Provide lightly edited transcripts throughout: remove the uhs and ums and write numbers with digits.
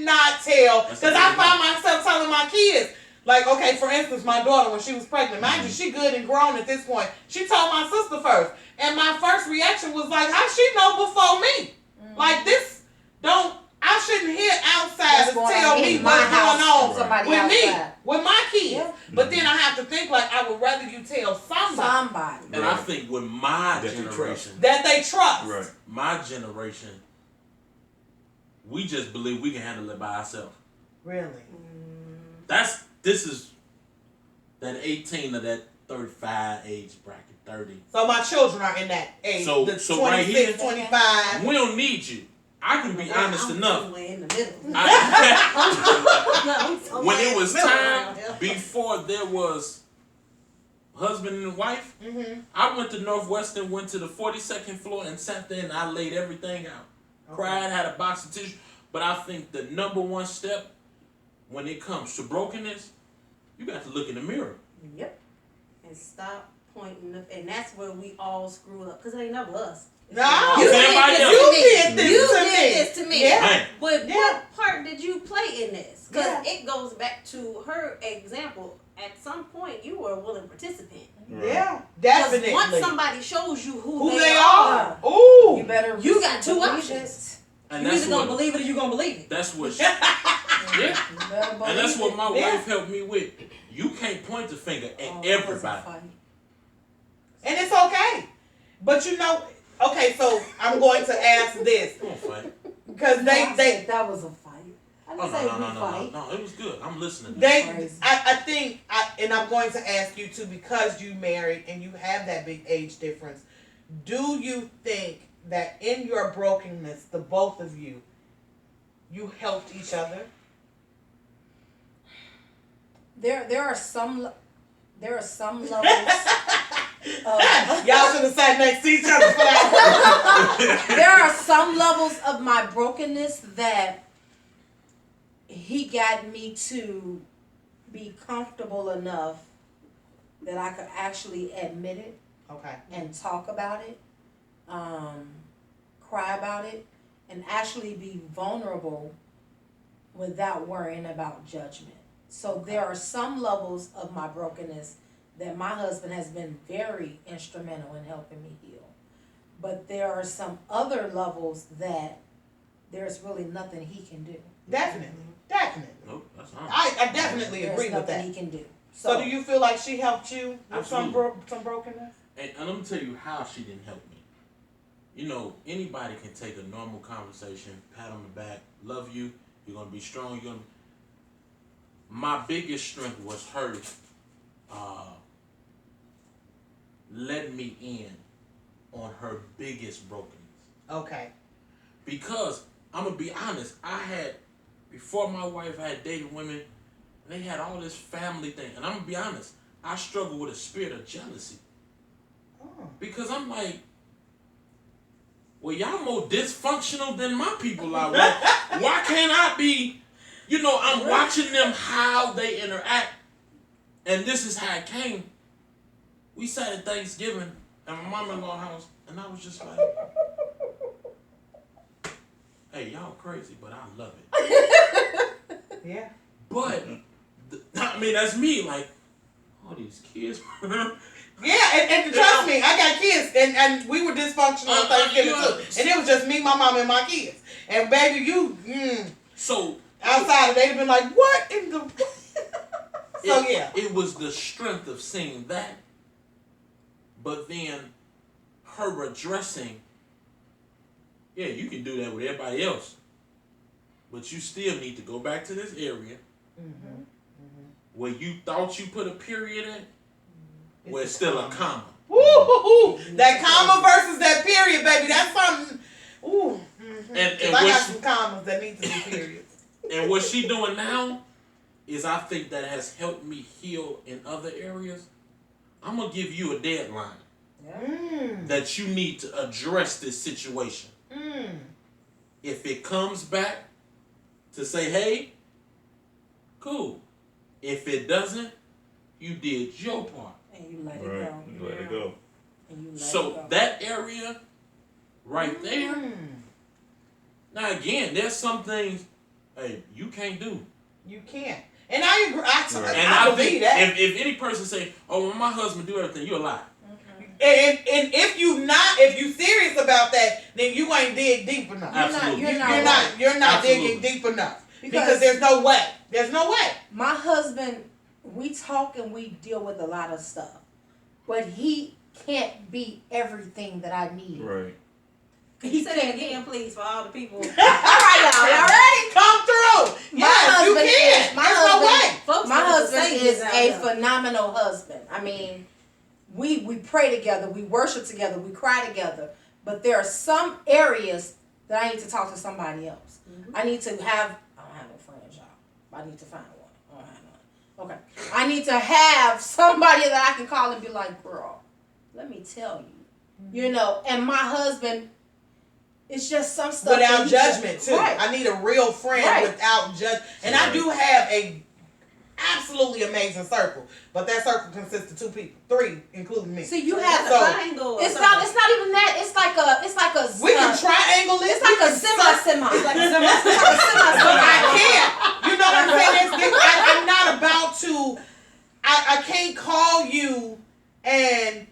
not tell. Because I find myself telling my kids, like, okay, for instance, my daughter, when she was pregnant, mind you, she good and grown at this point. She told my sister first. And my first reaction was like, how she know before me? Like, this I shouldn't hear outsiders tell me what's going on with me, with my kids. Yeah. But then I have to think, like, I would rather you tell somebody. And I think with my generation, that they trust. Right. My generation, we just believe we can handle it by ourselves. Really? This is that 18 to that 35 age bracket, 30. So my children are in that age. So 26, right here, 25. We don't need you. I can be honest enough. In the middle. When it was time before there was husband and wife, I went to Northwestern, went to the 42nd floor and sat there and I laid everything out. Okay. Cried, had a box of tissue. But I think the number one step when it comes to brokenness, you got to look in the mirror. Yep. And stop pointing up. And that's where we all screw up. Because it ain't never us. No, you did this to me. Yeah. But what part did you play in this? Because it goes back to her example. At some point, you were a willing participant. Yeah, definitely. Once somebody shows you who they are, ooh, you got two options. And you either gonna believe it or you gonna believe it. That's what. And that's what my wife helped me with. You can't point the finger at everybody. And it's okay, but you know. Okay, so I'm going to ask this because that was a fight. I didn't say fight. No, it was good. I'm listening. I think, and I'm going to ask you too, because you married and you have that big age difference. Do you think that in your brokenness, the both of you helped each other? There are some levels. Y'all should have sat next to each other for that. There are some levels of my brokenness that he got me to be comfortable enough that I could actually admit it. Okay. And talk about it, cry about it, and actually be vulnerable without worrying about judgment. So there are some levels of my brokenness that my husband has been very instrumental in helping me heal. But there are some other levels that there's really nothing he can do. Definitely. Nope, that's not. I definitely agree with that. There's nothing he can do. So do you feel like she helped you with some brokenness? And let me tell you how she didn't help me. You know, anybody can take a normal conversation, pat on the back, love you, you're going to be strong. My biggest strength was her letting me in on her biggest brokenness. Okay. Because, I'm going to be honest, before my wife, I had dated women, and they had all this family thing. And I'm going to be honest, I struggle with a spirit of jealousy. Because I'm like, well, y'all more dysfunctional than my people are. Why can't I be, I'm watching them, how they interact. And this is how it came. We sat at Thanksgiving at my mom-in-law's house, and I was just like, hey, y'all crazy, but I love it. Yeah. But, that's me, like, all these kids. Yeah, and trust me, I got kids, and we were dysfunctional on Thanksgiving too. And it was just me, my mom, and my kids. And baby, So, outside, they'd have been like, what in the... It was the strength of seeing that. But then, her addressing, you can do that with everybody else. But you still need to go back to this area where you thought you put a period in, where it's still a comma. Woo-hoo-hoo. That comma versus that period, baby, that's something. Ooh. And I got some commas that need to be periods. And what she doing now is, I think, that has helped me heal in other areas. I'm going to give you a deadline that you need to address this situation. If it comes back to say, hey, cool. If it doesn't, you did your part. And you let it go. You let it go. So that area right there. Now again, there's some things hey, you can't do. You can't. And I agree. And I believe think that. If any person say, "Oh, well, my husband do everything," you're a lie. And if you serious about that, then you ain't dig deep enough. Absolutely. You're not digging deep enough because there's no way. There's no way. My husband, we talk and we deal with a lot of stuff, but he can't be everything that I need. Right. Can you say that again, please, for all the people? All right, y'all ready? Come through. Yes, you can. There's no way. Folks My husband say is this out a there. phenomenal husband. I mean, we pray together, we worship together, we cry together. But there are some areas that I need to talk to somebody else. I need to have. I don't have no friends, y'all. I need to find one. I don't have none. Okay. I need to have somebody that I can call and be like, girl, let me tell you. You know, and my husband. It's just some stuff Without judgment, too. Right. I need a real friend without judgment. And I do have a absolutely amazing circle, but that circle consists of 2 people, 3, including me. See, you have a triangle. It's not even that. It's like a. We can triangle it. It's like a semi. It's like a But I can't. You know what I'm saying? I'm not about to. I can't call you and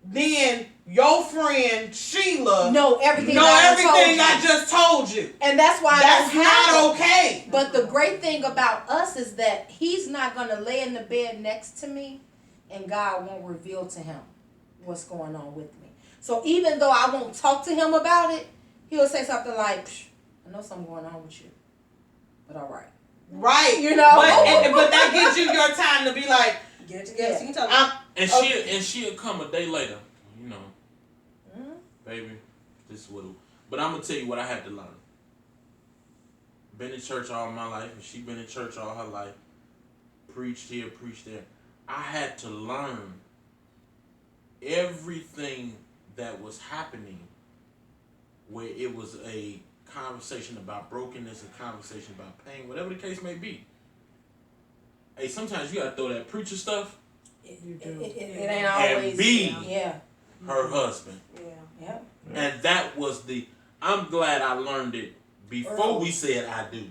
then your friend Sheila know everything I just told you. And that's why that's not okay. But the great thing about us is that he's not going to lay in the bed next to me and God won't reveal to him what's going on with me. So even though I won't talk to him about it, he'll say something like, I know something going on with you, but all right. Right. You know? But that gives you your time to be like, get it together. So you can talk. And she'll come a day later, you know. Baby, this is what. But I'm gonna tell you what I had to learn. Been in church all my life, and she been in church all her life. Preached here, preached there. I had to learn everything that was happening, where it was a conversation about brokenness, a conversation about pain, whatever the case may be. Hey, sometimes you gotta throw that preacher stuff. You do. It ain't always. And be her husband. Yeah. And that was I'm glad I learned it before we said I do.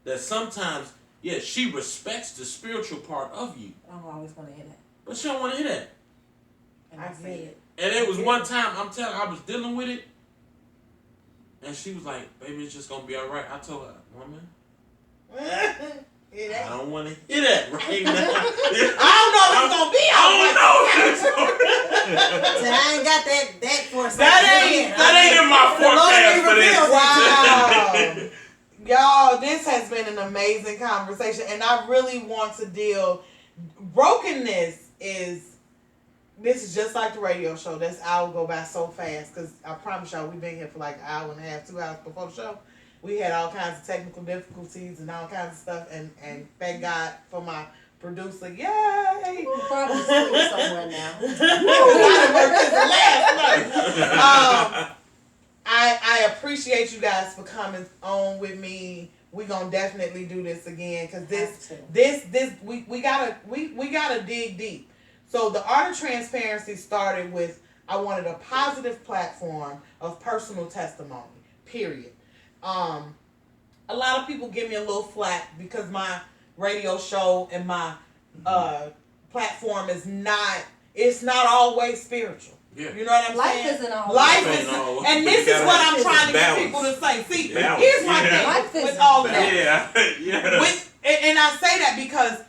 That sometimes, she respects the spiritual part of you. I don't always want to hear that. But she don't want to hear that. And I say it. And it was one time, I'm telling her, I was dealing with it. And she was like, baby, it's just going to be all right. I told her, woman, I don't want to hear that right now. I don't know if it's going to be all right. I ain't got that foresight. That ain't in my forecast for this. Wow. Y'all, this has been an amazing conversation, and I really want to deal. Brokenness this is just like the radio show. This hour go by so fast because I promise y'all we've been here for like an hour and a half, 2 hours before the show. We had all kinds of technical difficulties and all kinds of stuff, and thank God for my producer. Yay! We'll probably sleep somewhere now. I worked since the last night. I appreciate you guys for coming on with me. We're gonna definitely do this again because we gotta dig deep. So the Art of Transparency started with I wanted a positive platform of personal testimony. Period. A lot of people give me a little flack because my radio show and my platform is not always spiritual. Yeah. You know what I'm saying? Life isn't always. Life is, and this is what I'm trying to get people to say. See, here's my thing with all of that. Yeah. And I say that because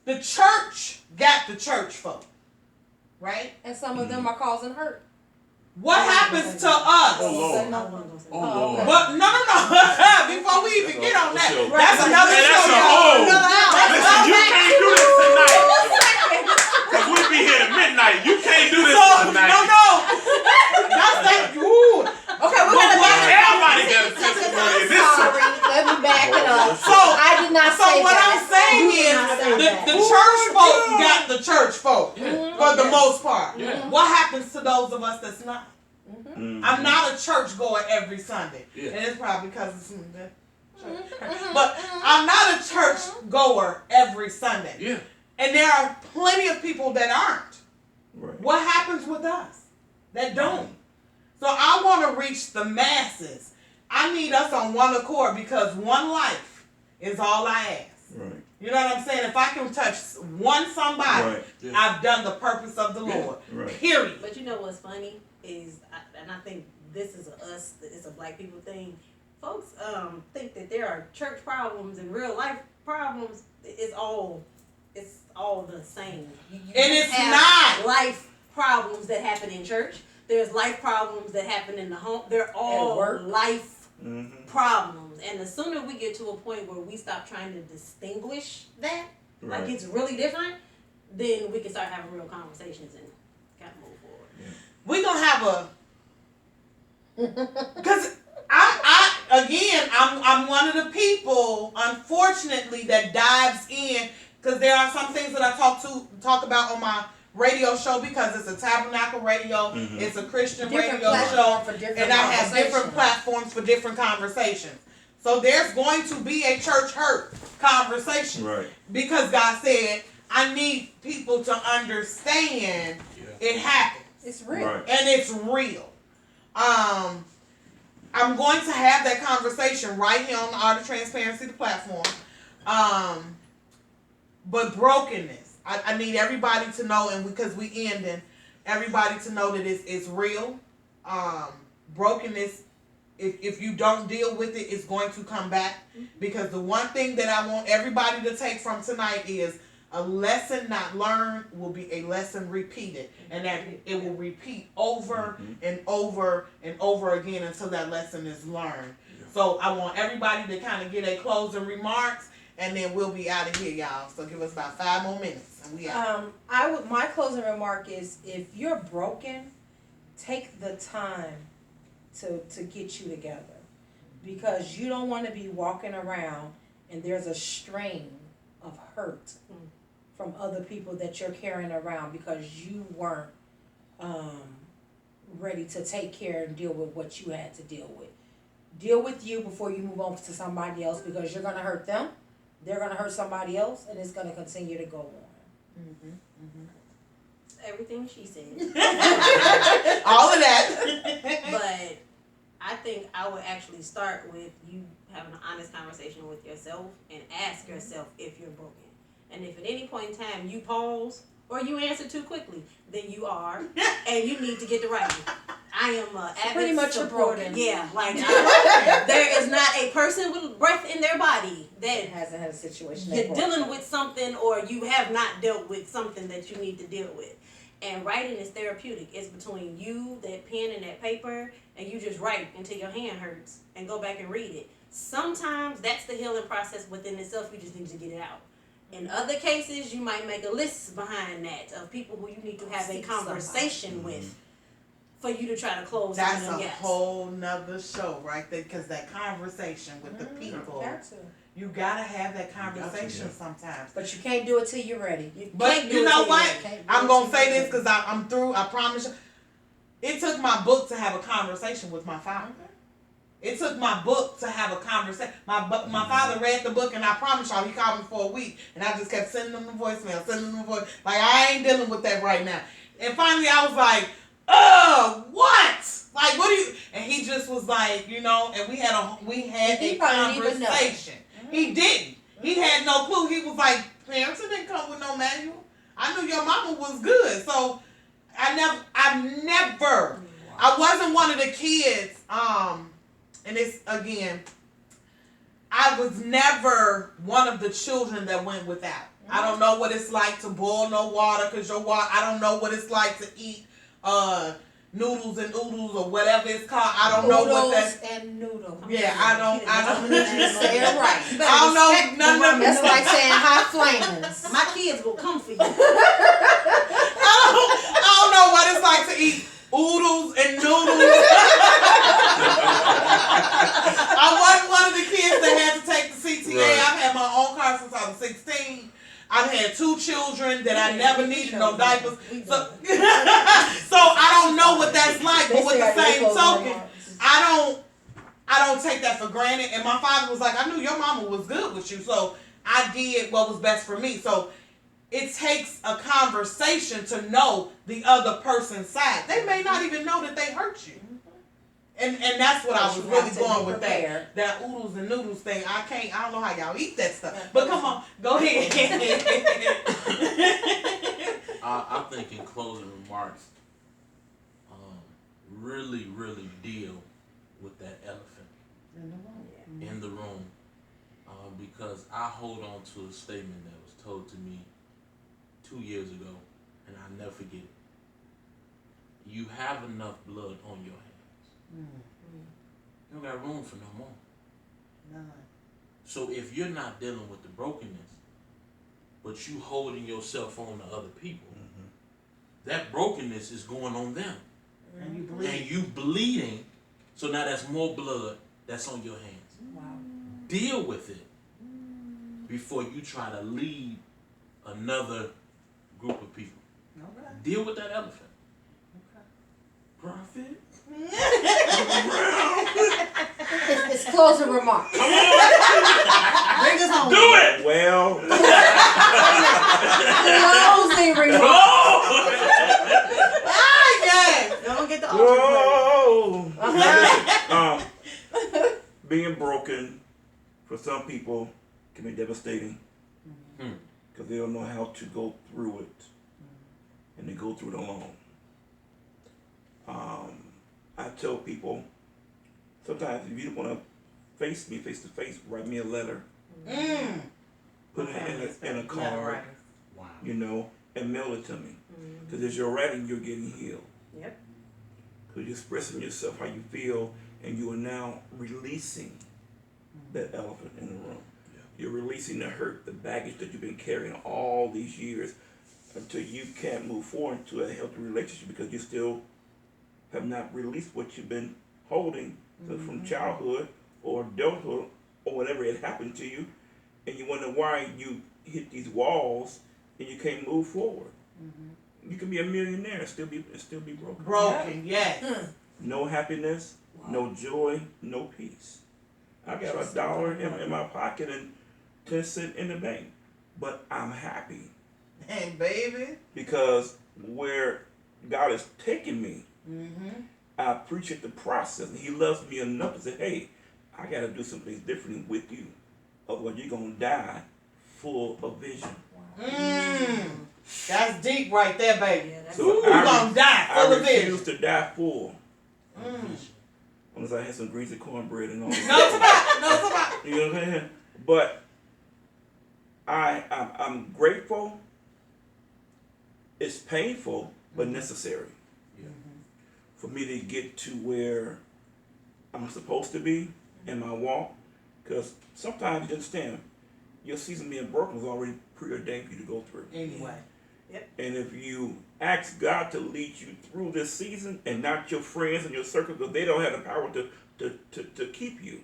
the church got the church folk, right? And some of them are causing hurt. What happens to us? Oh, Lord. Oh, Lord. But no. Before we even get on that, Sure. that's another show. Listen, you can't do this tonight. Because we be here at midnight. You can't do this tonight. No. That's that. Ooh. Okay, we're gonna back it up. Everybody got a testimony in this. Sorry, let me back it up. So I did not say what that. I'm saying You did not say is that. the church folk got the church folk for the most part. Yeah. What happens to those of us that's not? Mm-hmm. I'm not a church goer every Sunday. Yeah. And it's probably because of some but I'm not a church goer every Sunday. Yeah. And there are plenty of people that aren't. Right. What happens with us that don't? So I want to reach the masses I need us on one accord because one life is all I ask. Right. You know what I'm saying? If I can touch one somebody, Right. Yeah. I've done the purpose of the Lord. Right. Period. But you know what's funny is, and I think this is it's a black people thing. Folks think that there are church problems and real life problems. It's all the same. You And just it's have not. life problems that happen in church. There's life problems that happen in the home. They're all work. life Mm-hmm. problems. And the sooner we get to a point where we stop trying to distinguish that, like Right. it's really different, then we can start having real conversations and kind of move forward. We're going to have because I'm one of the people, unfortunately, that dives in, because there are some things that I talk about on my radio show, because it's a tabernacle radio, Mhm. it's a Christian Different radio platform show, for different and I have different conversations. platforms for different conversations. So there's going to be a church hurt conversation, Right. because God said, I need people to understand it happens. It's real. Right. And it's real. I'm going to have that conversation right here on the Art of Transparency, the platform. But brokenness, I need everybody to know, and because we ending, everybody to know that it's real. Brokenness, if you don't deal with it, it's going to come back. Because the one thing that I want everybody to take from tonight is a lesson not learned will be a lesson repeated, and that it will repeat over and over and over again until that lesson is learned. Yeah. So I want everybody to kind of get a closing remarks, and then we'll be out of here, y'all. So give us about 5 more minutes, and we out. My closing remark is, if you're broken, take the time to get you together, because you don't want to be walking around and there's a strain of hurt from other people that you're carrying around because you weren't ready to take care and deal with what you had to deal with. Deal with you before you move on to somebody else, because you're going to hurt them, they're going to hurt somebody else, and it's going to continue to go on. Everything she said. All of that. But I think I would actually start with you having an honest conversation with yourself and ask yourself if you're broken. And if at any point in time you pause or you answer too quickly, then you are, and you need to get the right one. I am avid Pretty much supporter. broken. Yeah, like there is not a person with breath in their body that Hasn't had a situation. you're dealing with something, or you have not dealt with something that you need to deal with. And writing is therapeutic. It's between you, that pen, and that paper, and you just write until your hand hurts and go back and read it. Sometimes that's the healing process within itself. You just need to get it out. In other cases, you might make a list behind that of people who you need to have a conversation with for you to try to close That's some of a them gaps. whole nother show right there, because that conversation with the people, you gotta have that conversation sometimes. But you can't do it till you're ready. But you know what? I'm gonna say this because I'm through. I promise you. It took my book to have a conversation with my father. It took my book to have a conversation. My father read the book, and I promise y'all, he called me for a week, and I just kept sending him the voicemail, like, I ain't dealing with that right now. And finally, I was like, what? Like, what do you? And he just was like, and we had a conversation. He didn't. He had no clue. He was like, parents didn't come with no manual. I knew your mama was good, so I wasn't one of the kids. And it's, again, I was never one of the children that went without. I don't know what it's like to boil no water, because I don't know what it's like to eat noodles and oodles or whatever it's called. I don't know what that's. And noodles. Yeah, I don't Say it right. I don't know none of That's like saying hot flamings. My kids will come for you. I don't know what it's like to eat oodles and noodles. I wasn't one of the kids that had to take the CTA. Right. I've had my own car since I was 16. I've had 2 children that I never needed no diapers. So I don't know what that's like. But with the same token, I don't take that for granted. And my father was like, I knew your mama was good with you, so I did what was best for me. So it takes a conversation to know the other person's side. They may not even know that they hurt you. And that's what I was You really have to going be with prepared. that oodles and noodles thing. I don't know how y'all eat that stuff. But come on, go ahead. I think in closing remarks, really, really deal with that elephant in the room, because I hold on to a statement that was told to me 2 years ago, and I'll never forget it. You have enough blood on your hands. You don't got room for no more. None. So if you're not dealing with the brokenness, but you holding yourself on to other people, that brokenness is going on them. And you bleed. And you bleeding, so now that's more blood that's on your hands. Wow. Deal with it before you try to lead another group of people. Okay. Deal with that elephant. Okay. Prophet. It's closing remarks. Come on, Bring us home. do it. Well, Closing remarks. Oh! Yeah. Don't get the ultra whoa. Being broken for some people can be devastating because they don't know how to go through it, and they go through it alone. I tell people sometimes if you don't want to face me face to face, write me a letter, put it in a card, Wow. you know, and mail it to me. Because as you're writing, you're getting healed. Yep. Because you're expressing yourself how you feel, and you are now releasing that elephant in the room. Yeah. You're releasing the hurt, the baggage that you've been carrying all these years until you can't move forward into a healthy relationship because you still have not released what you've been holding from childhood or adulthood or whatever had happened to you, and you wonder why you hit these walls and you can't move forward. You can be a millionaire and still be broken. Broken, yes. No happiness, no joy, no peace. I got $1 in my pocket and 10 cents in the bank, but I'm happy And baby. because where God has taken me, I appreciate the process, and He loves me enough to say, "Hey, I got to do some things differently with you, otherwise you're gonna die full of vision." That's deep right there, baby. Yeah, that's So You're gonna die full I of vision. refuse to die full. Unless I had some greasy cornbread and all that. No, it's about. No, it's about. You know what I'm saying? But I'm grateful. It's painful, but necessary. Yeah. For me to get to where I'm supposed to be in my walk. Because sometimes you understand, your season being broken was already preordained for you to go through. Anyway. And if you ask God to lead you through this season and not your friends and your circle, because they don't have the power to keep you,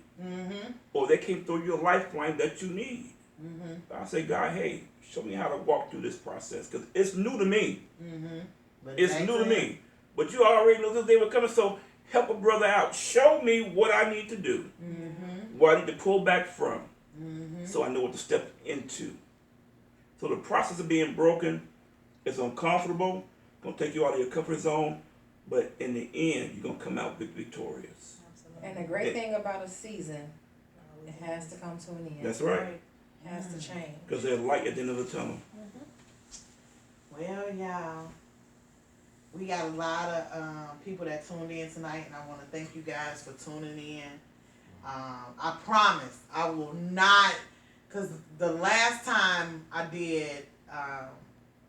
or they can't throw you a lifeline that you need. I say, God, hey, show me how to walk through this process because it's new to me. But It's new to me. But you already know that they were coming, so help a brother out. Show me what I need to do, what I need to pull back from, so I know what to step into. So the process of being broken is uncomfortable, gonna take you out of your comfort zone, but in the end, you're gonna come out victorious. And the great thing about a season, it has to come to an end. That's right, It has to change. because there's light at the end of the tunnel. Well, y'all, we got a lot of people that tuned in tonight, and I want to thank you guys for tuning in. I promise I will not, because the last time I did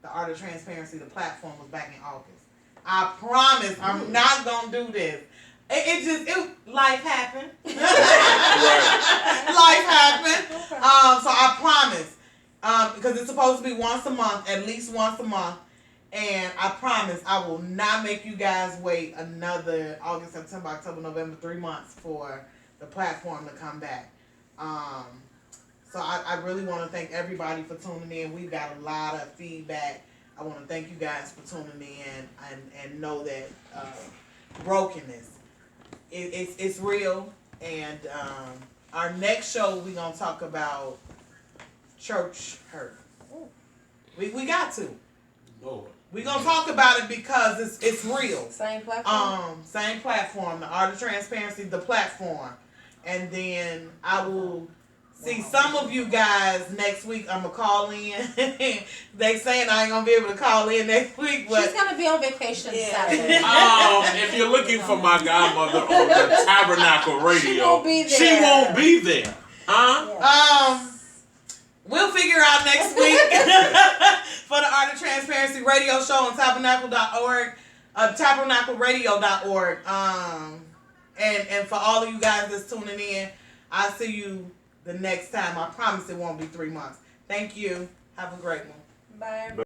the Art of Transparency, the platform was back in August. I promise I'm not going to do this. Life happened. Life happened. So I promise. Because it's supposed to be once a month, at least once a month. And I promise I will not make you guys wait another August, September, October, November, 3 months for the platform to come back. So I really want to thank everybody for tuning in. We've got a lot of feedback. I want to thank you guys for tuning in and know that brokenness, it's real. And our next show, we're going to talk about church hurt. We got to. Lord. We're gonna talk about it because it's real. Same platform. Same platform, the Art of Transparency, the platform. And then I will see some of you guys next week. I'm gonna call in. They saying I ain't gonna be able to call in next week, but She's gonna be on vacation Yeah. Saturday. If you're looking for my godmother on the Tabernacle Radio, She won't be there. She won't be there. Huh? Yeah. We'll figure out next week for the Art of Transparency radio show on tabernacle.org, tabernacleradio.org. And for all of you guys that's tuning in, I'll see you the next time. I promise it won't be 3 months. Thank you. Have a great one. Bye.